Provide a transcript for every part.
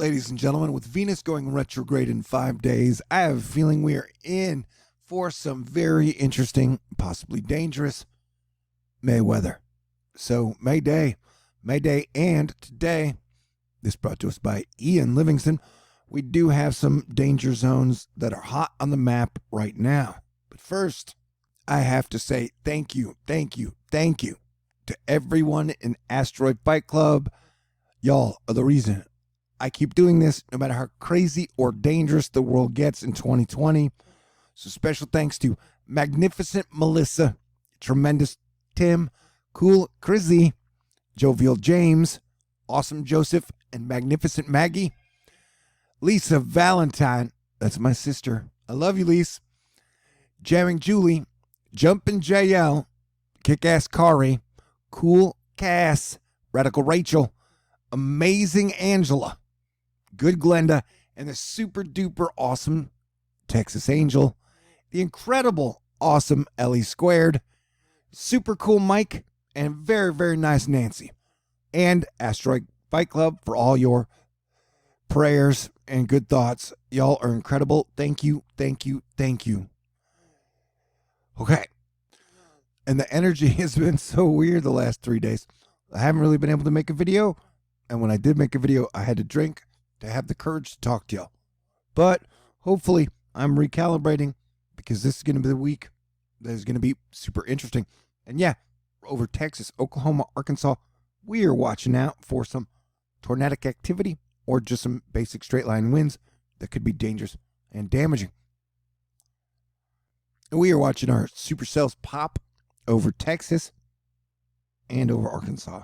Ladies and gentlemen, with Venus going retrograde in 5 days, I have a feeling we are in for some very interesting, possibly dangerous May weather. So, May Day, and today, this brought to us by Ian Livingston, we do have some danger zones that are hot on the map right now. But first, I have to say thank you to everyone in Asteroid Fight Club. Y'all are the reason I keep doing this, no matter how crazy or dangerous the world gets in 2020. So special thanks to Magnificent Melissa, Tremendous Tim, Cool Crizzy, Jovial James, Awesome Joseph, and Magnificent Maggie. Lisa Valentine, that's my sister. I love you, Lise. Jamming Julie, Jumpin' JL, Kick-Ass Kari, Cool Cass, Radical Rachel, Amazing Angela, Good Glenda, and the super duper awesome Texas Angel, the incredible awesome Ellie Squared, super cool Mike, and very, very nice Nancy. And Asteroid Fight Club for all your prayers and good thoughts. Y'all are incredible. Thank you. Okay. And the energy has been so weird the last 3 days. I haven't really been able to make a video. And when I did make a video, I had to drink to have the courage to talk to y'all. But hopefully I'm recalibrating, because this is going to be the week that is going to be super interesting. And yeah, over Texas, Oklahoma, Arkansas, we are watching out for some tornadic activity or just some basic straight line winds that could be dangerous and damaging. And we are watching our supercells pop over Texas and over Arkansas.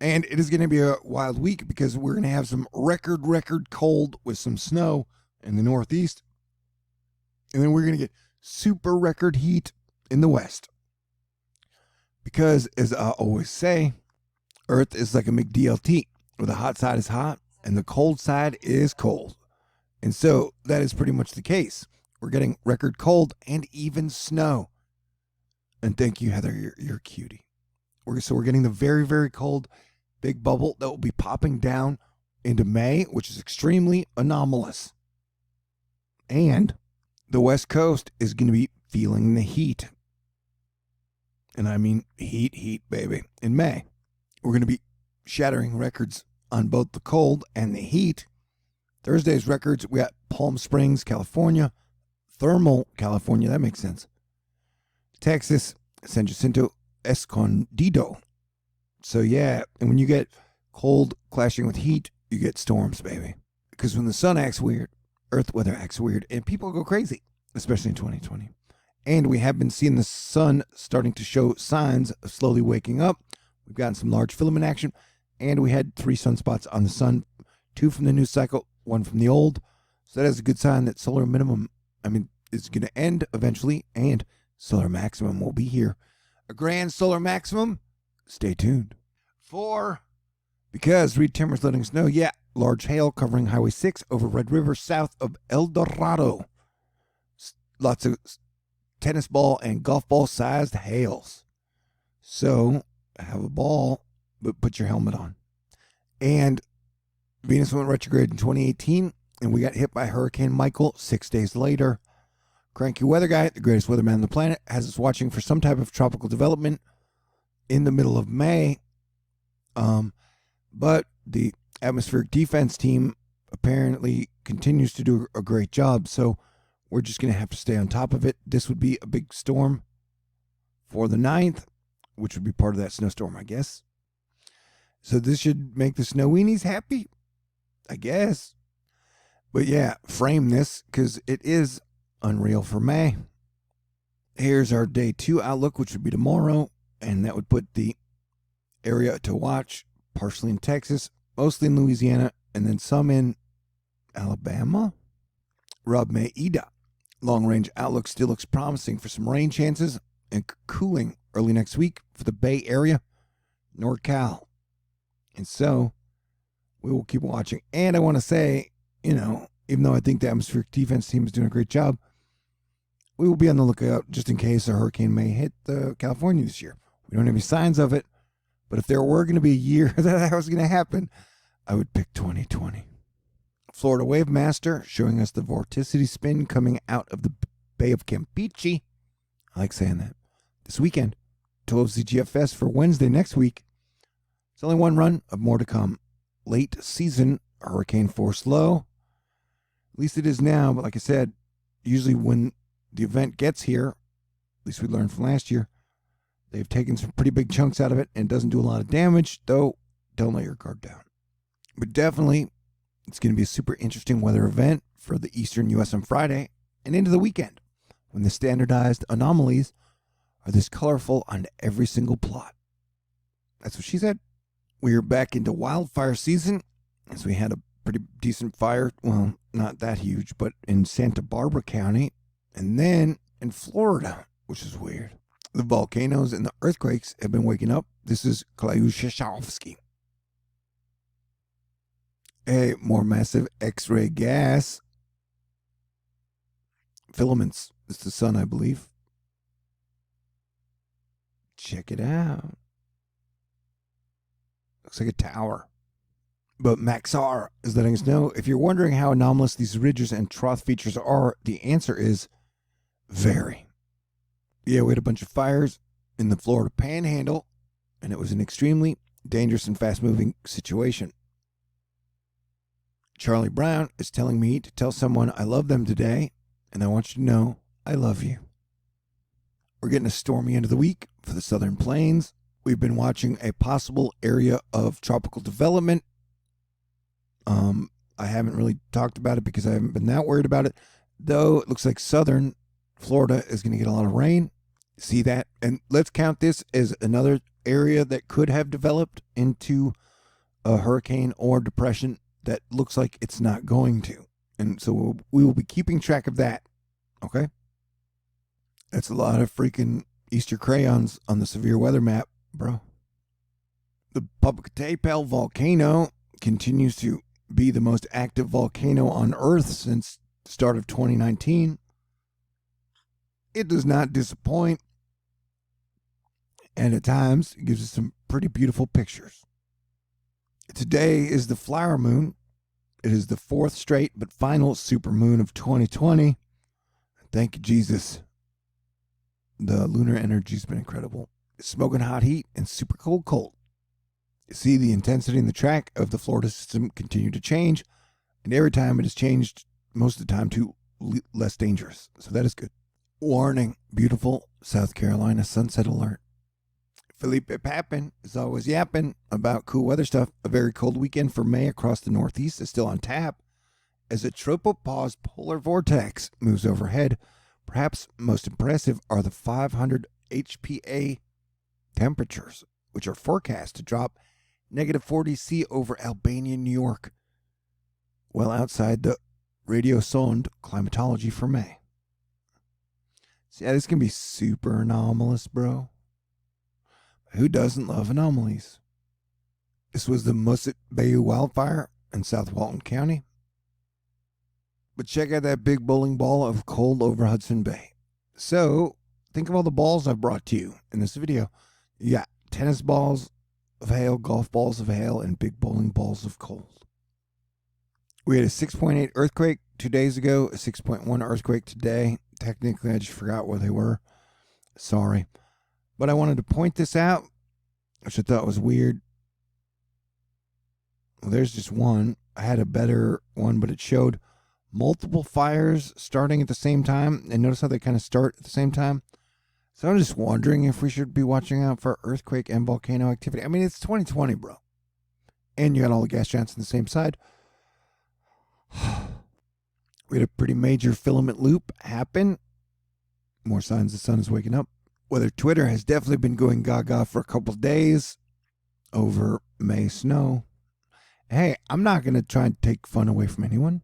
And it is going to be a wild week, because we're going to have some record cold with some snow in the northeast. And then we're going to get super record heat in the west. Because, as I always say, Earth is like a McDLT, where the hot side is hot and the cold side is cold. And so that is pretty much the case. We're getting record cold and even snow. And thank you, Heather, you're a cutie. So we're getting the very, very cold big bubble that will be popping down into May, which is extremely anomalous. And the West Coast is going to be feeling the heat. And I mean heat, baby. In May, we're going to be shattering records on both the cold and the heat. Thursday's records, we got Palm Springs, California, Thermal, California, that makes sense. Texas, San Jacinto, Escondido. So yeah, and when you get cold clashing with heat, you get storms, baby. Because when the sun acts weird, Earth weather acts weird, and people go crazy, especially in 2020. And we have been seeing the sun starting to show signs of slowly waking up. We've gotten some large filament action, and we had 3 sunspots on the sun, 2 from the new cycle, 1 from the old. So that is a good sign that solar minimum, is going to end eventually, and solar maximum will be here. A grand solar maximum. Stay tuned. 4, because Reed Timmer's letting us know, yeah, large hail covering Highway 6 over Red River south of El Dorado. Lots of tennis ball and golf ball sized hails. So have a ball, but put your helmet on. And Venus went retrograde in 2018, and we got hit by Hurricane Michael 6 days later. Cranky Weather Guy, the greatest weatherman on the planet, has us watching for some type of tropical development in the middle of May. But the atmospheric defense team apparently continues to do a great job, so we're just going to have to stay on top of it. This would be a big storm for the 9th, which would be part of that snowstorm, I guess. So this should make the snow weenies happy, I guess. But yeah, frame this, because it is unreal for May. Here's our day 2 outlook, which would be tomorrow, and that would put the area to watch partially in Texas, mostly in Louisiana, and then some in Alabama. Rob Maeda. Long-range outlook still looks promising for some rain chances and cooling early next week for the Bay Area, NorCal. And so we will keep watching. And I want to say, even though I think the atmospheric defense team is doing a great job, we will be on the lookout just in case a hurricane may hit California this year. We don't have any signs of it, but if there were going to be a year that was going to happen, I would pick 2020. Florida Wave Master showing us the vorticity spin coming out of the Bay of Campeche. I like saying that. This weekend, 12 ZGFS for Wednesday next week. It's only one run of more to come. Late season hurricane force low. At least it is now, but like I said, usually when the event gets here, at least we learned from last year, they've taken some pretty big chunks out of it and it doesn't do a lot of damage, though don't let your guard down. But definitely, it's going to be a super interesting weather event for the eastern U.S. on Friday and into the weekend when the standardized anomalies are this colorful on every single plot. That's what she said. We are back into wildfire season as we had a pretty decent fire, well, not that huge, but in Santa Barbara County and then in Florida, which is weird. The volcanoes and the earthquakes have been waking up. This is Klyushchovsky. A more massive X-ray gas. Filaments. It's the sun, I believe. Check it out. Looks like a tower. But Maxar is letting us know, if you're wondering how anomalous these ridges and trough features are, the answer is very. Yeah, we had a bunch of fires in the Florida Panhandle, and it was an extremely dangerous and fast-moving situation. Charlie Brown is telling me to tell someone I love them today, and I want you to know I love you. We're getting a stormy end of the week for the Southern Plains. We've been watching a possible area of tropical development. I haven't really talked about it because I haven't been that worried about it, though it looks like southern Florida is going to get a lot of rain. See that? And let's count this as another area that could have developed into a hurricane or depression that looks like it's not going to. And so we will be keeping track of that. Okay? That's a lot of freaking Easter crayons on the severe weather map, bro. The Popocatépetl volcano continues to be the most active volcano on Earth since the start of 2019. It does not disappoint. And at times, it gives us some pretty beautiful pictures. Today is the flower moon. It is the fourth straight but final supermoon of 2020. Thank you, Jesus. The lunar energy's been incredible. It's smoking hot heat and super cold. You see the intensity and the track of the Florida system continue to change, and every time it has changed, most of the time to less dangerous. So that is good. Warning, beautiful South Carolina sunset alert. Felipe Papin is always yapping about cool weather stuff. A very cold weekend for May across the Northeast is still on tap as a tropopause polar vortex moves overhead. Perhaps most impressive are the 500 HPA temperatures, which are forecast to drop -40°C over Albania, New York, well outside the radiosonde climatology for May. So yeah, this can be super anomalous, bro. Who doesn't love anomalies? This was the Musset Bayou wildfire in South Walton County. But check out that big bowling ball of cold over Hudson Bay. So, think of all the balls I've brought to you in this video. You got tennis balls of hail, golf balls of hail, and big bowling balls of cold. We had a 6.8 earthquake 2 days ago, a 6.1 earthquake today. Technically, I just forgot where they were. Sorry. But I wanted to point this out, which I thought was weird. Well, there's just one. I had a better one, but it showed multiple fires starting at the same time. And notice how they kind of start at the same time. So I'm just wondering if we should be watching out for earthquake and volcano activity. I mean, it's 2020, bro. And you got all the gas giants on the same side. We had a pretty major filament loop happen. More signs the sun is waking up. Weather Twitter has definitely been going gaga for a couple of days over May snow. Hey, I'm not going to try and take fun away from anyone.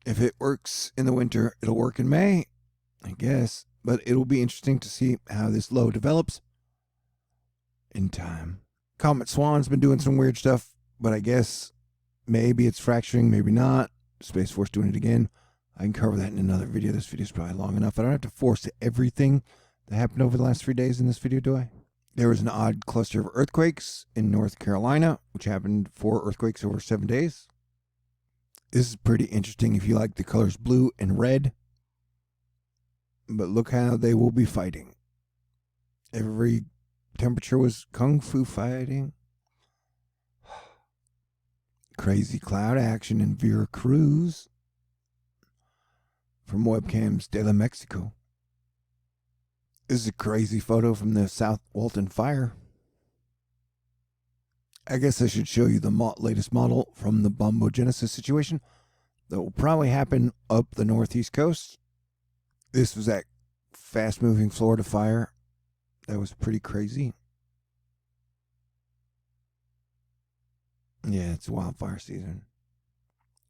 If it works in the winter, it'll work in May, I guess. But it'll be interesting to see how this low develops in time. Comet Swan's been doing some weird stuff, but I guess maybe it's fracturing, maybe not. Space Force doing it again. I can cover that in another video. This video is probably long enough. I don't have to force everything that happened over the last 3 days in this video, do I? There was an odd cluster of earthquakes in North Carolina, which happened 4 earthquakes over 7 days. This is pretty interesting if you like the colors blue and red. But look how they will be fighting. Every temperature was kung fu fighting. Crazy cloud action in Veracruz. From webcams de la Mexico. This is a crazy photo from the South Walton fire. I guess I should show you the latest model from the bombogenesis situation that will probably happen up the northeast coast. This was that fast-moving Florida fire. That was pretty crazy. Yeah, it's wildfire season.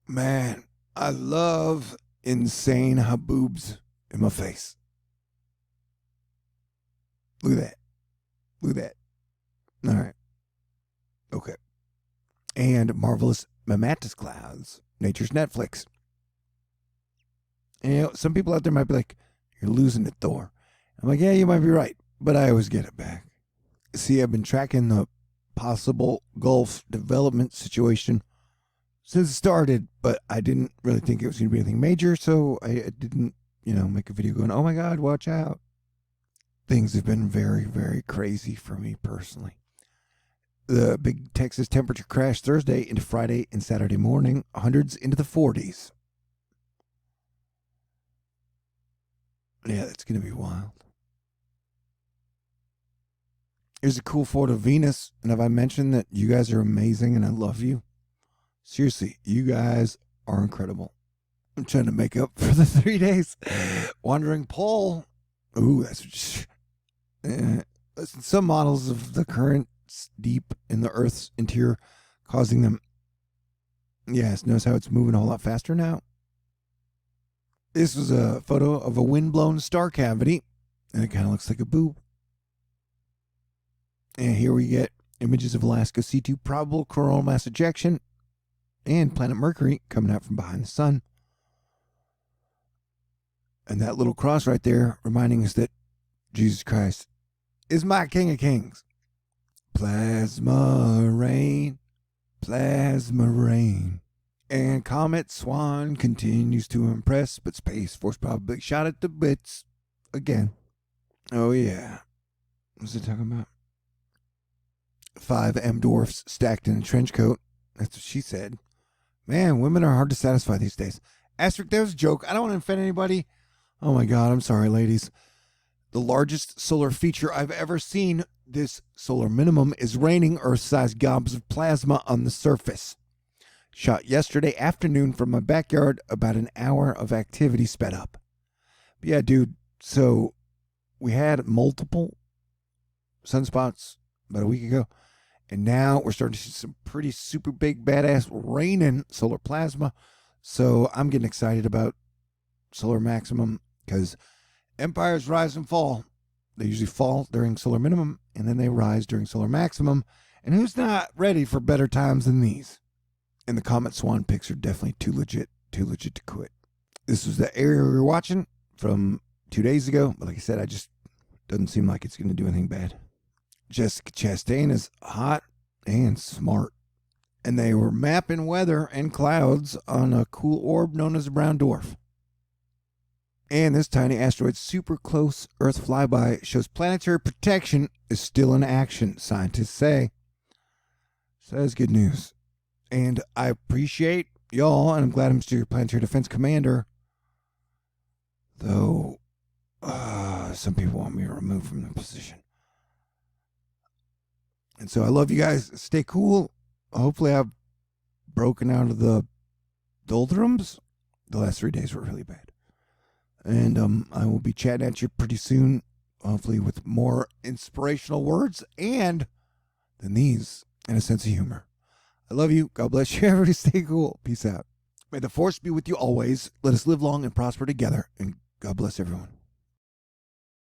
Man, I love insane haboobs in my face. Look at that. Look at that. All right. Okay. And marvelous mammatus clouds. Nature's Netflix. And, some people out there might be like, you're losing it, Thor. I'm like, yeah, you might be right. But I always get it back. See, I've been tracking the possible Gulf development situation since it started, but I didn't really think it was going to be anything major, so I didn't, make a video going, oh my God, watch out. Things have been very, very crazy for me personally. The big Texas temperature crash Thursday into Friday and Saturday morning, hundreds into the 40s. Yeah, that's going to be wild. Here's a cool photo of Venus, and have I mentioned that you guys are amazing and I love you? Seriously, you guys are incredible. I'm trying to make up for the 3 days wandering pole. Ooh, that's some models of the currents deep in the Earth's interior causing them. Yes, notice how it's moving a whole lot faster now. This was a photo of a wind-blown star cavity, and it kind of looks like a boob. And here we get images of Alaska C2 probable coronal mass ejection and planet Mercury coming out from behind the sun. And that little cross right there reminding us that Jesus Christ is my King of Kings. Plasma rain, plasma rain. And Comet Swan continues to impress, but Space Force probably shot at the bits again. Oh yeah. What's it talking about? 5 M dwarfs stacked in a trench coat. That's what she said. Man, women are hard to satisfy these days. Asterisk, that was a joke. I don't want to offend anybody. Oh my God, I'm sorry, ladies. The largest solar feature I've ever seen, this solar minimum, is raining Earth-sized gobs of plasma on the surface. Shot yesterday afternoon from my backyard, about an hour of activity sped up. But yeah, dude, so we had multiple sunspots about a week ago, and now we're starting to see some pretty super big, badass raining solar plasma. So I'm getting excited about solar maximum because empires rise and fall. They usually fall during solar minimum, and then they rise during solar maximum. And who's not ready for better times than these? And the Comet Swan pics are definitely too legit to quit. This was the area we were watching from 2 days ago. But like I said, I just doesn't seem like it's going to do anything bad. Jessica Chastain is hot and smart. And they were mapping weather and clouds on a cool orb known as a brown dwarf. And this tiny asteroid's super close Earth flyby shows planetary protection is still in action, scientists say. So that's good news. And I appreciate y'all, and I'm glad I'm still your planetary defense commander. Though, some people want me removed from the position. And so I love you guys. Stay cool. Hopefully I've broken out of the doldrums. The last 3 days were really bad. And I will be chatting at you pretty soon, hopefully with more inspirational words and than these, and a sense of humor. I love you. God bless you. Everybody stay cool. Peace out. May the force be with you always. Let us live long and prosper together. And God bless everyone.